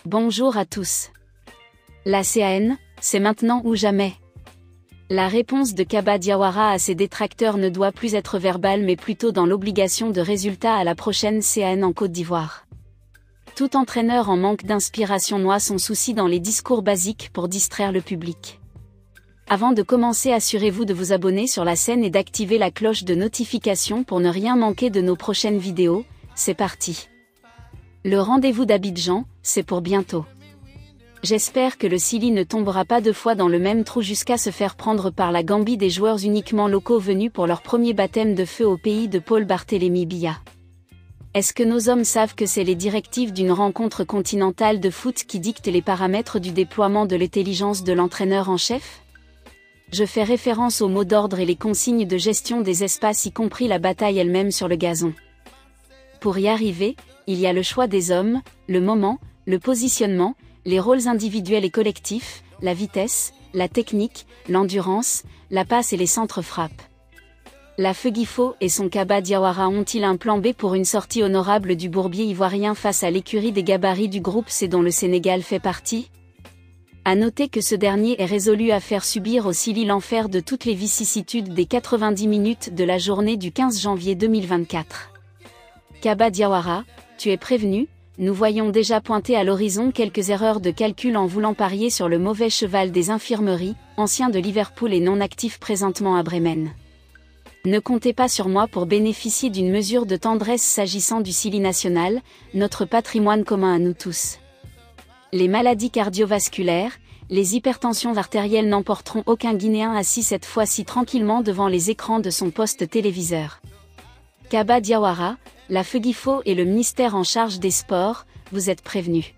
Bonjour à tous. La CAN, c'est maintenant ou jamais. La réponse de Kaba Diawara à ses détracteurs ne doit plus être verbale mais plutôt dans l'obligation de résultat à la prochaine CAN en Côte d'Ivoire. Tout entraîneur en manque d'inspiration noie son souci dans les discours basiques pour distraire le public. Avant de commencer, assurez-vous de vous abonner sur la chaîne et d'activer la cloche de notification pour ne rien manquer de nos prochaines vidéos. C'est parti. Le rendez-vous d'Abidjan, c'est pour bientôt. J'espère que le Sili ne tombera pas deux fois dans le même trou jusqu'à se faire prendre par la Gambie des joueurs uniquement locaux venus pour leur premier baptême de feu au pays de Paul Barthélémy Biya. Est-ce que nos hommes savent que c'est les directives d'une rencontre continentale de foot qui dictent les paramètres du déploiement de l'intelligence de l'entraîneur en chef? Je fais référence aux mots d'ordre et les consignes de gestion des espaces, y compris la bataille elle-même sur le gazon. Pour y arriver, il y a le choix des hommes, le moment, le positionnement, les rôles individuels et collectifs, la vitesse, la technique, l'endurance, la passe et les centres frappes. La Feguifo et son Kaba Diawara ont-ils un plan B pour une sortie honorable du bourbier ivoirien face à l'écurie des gabarits du groupe C dont le Sénégal fait partie? À noter que ce dernier est résolu à faire subir au Sili l'enfer de toutes les vicissitudes des 90 minutes de la journée du 15 janvier 2024. Kaba Diawara, tu es prévenu, nous voyons déjà pointer à l'horizon quelques erreurs de calcul en voulant parier sur le mauvais cheval des infirmeries, ancien de Liverpool et non actif présentement à Bremen. Ne comptez pas sur moi pour bénéficier d'une mesure de tendresse s'agissant du Sili national, notre patrimoine commun à nous tous. Les maladies cardiovasculaires, les hypertensions artérielles n'emporteront aucun Guinéen assis cette fois-ci tranquillement devant les écrans de son poste téléviseur. Kaba Diawara, la Feguifo et le ministère en charge des sports, vous êtes prévenus.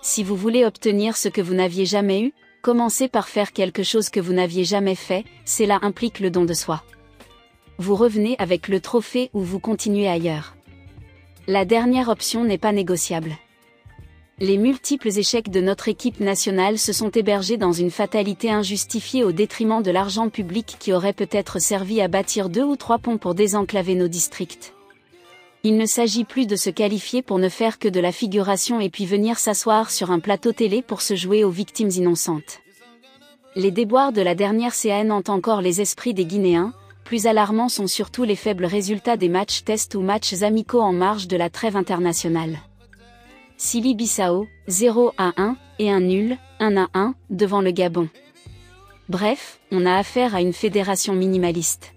Si vous voulez obtenir ce que vous n'aviez jamais eu, commencez par faire quelque chose que vous n'aviez jamais fait, cela implique le don de soi. Vous revenez avec le trophée ou vous continuez ailleurs. La dernière option n'est pas négociable. Les multiples échecs de notre équipe nationale se sont hébergés dans une fatalité injustifiée au détriment de l'argent public qui aurait peut-être servi à bâtir 2 ou 3 ponts pour désenclaver nos districts. Il ne s'agit plus de se qualifier pour ne faire que de la figuration et puis venir s'asseoir sur un plateau télé pour se jouer aux victimes innocentes. Les déboires de la dernière CAN hantent encore les esprits des Guinéens, plus alarmants sont surtout les faibles résultats des matchs tests ou matchs amicaux en marge de la trêve internationale. Sili-Bissau, 0-1 et un nul, 1-1, devant le Gabon. Bref, on a affaire à une fédération minimaliste.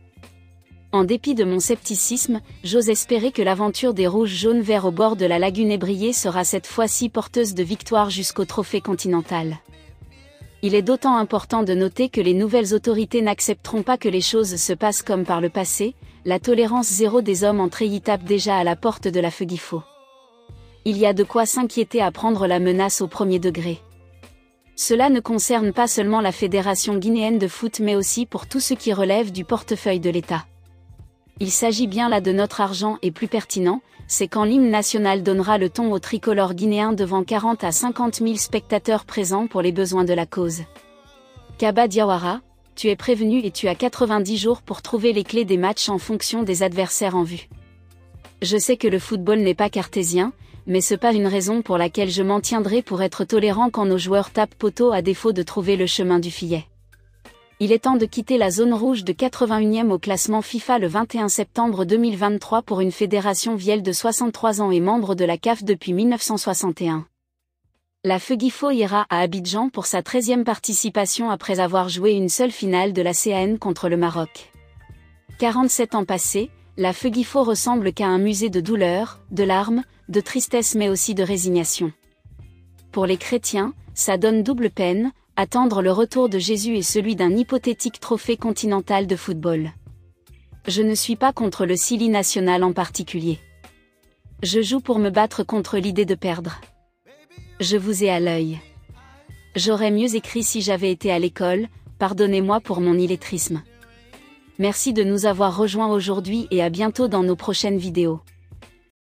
En dépit de mon scepticisme, j'ose espérer que l'aventure des rouges-jaunes-verts au bord de la lagune ébriée sera cette fois-ci porteuse de victoire jusqu'au trophée continental. Il est d'autant important de noter que les nouvelles autorités n'accepteront pas que les choses se passent comme par le passé, la tolérance zéro des hommes en treillis tape déjà à la porte de la Feguifo. Il y a de quoi s'inquiéter à prendre la menace au premier degré. Cela ne concerne pas seulement la Fédération guinéenne de foot mais aussi pour tout ce qui relève du portefeuille de l'État. Il s'agit bien là de notre argent et plus pertinent, c'est quand l'hymne national donnera le ton au tricolore guinéen devant 40 à 50 000 spectateurs présents pour les besoins de la cause. Kaba Diawara, tu es prévenu et tu as 90 jours pour trouver les clés des matchs en fonction des adversaires en vue. Je sais que le football n'est pas cartésien, mais ce n'est pas une raison pour laquelle je m'en tiendrai pour être tolérant quand nos joueurs tapent poteau à défaut de trouver le chemin du filet. Il est temps de quitter la zone rouge de 81e au classement FIFA le 21 septembre 2023 pour une fédération vieille de 63 ans et membre de la CAF depuis 1961. La Feguifo ira à Abidjan pour sa 13e participation après avoir joué une seule finale de la CAN contre le Maroc. 47 ans passés, la Feguifo ressemble qu'à un musée de douleur, de larmes, de tristesse mais aussi de résignation. Pour les chrétiens, ça donne double peine, attendre le retour de Jésus et celui d'un hypothétique trophée continental de football. Je ne suis pas contre le Sili national en particulier. Je joue pour me battre contre l'idée de perdre. Je vous ai à l'œil. J'aurais mieux écrit si j'avais été à l'école, pardonnez-moi pour mon illettrisme. Merci de nous avoir rejoints aujourd'hui et à bientôt dans nos prochaines vidéos.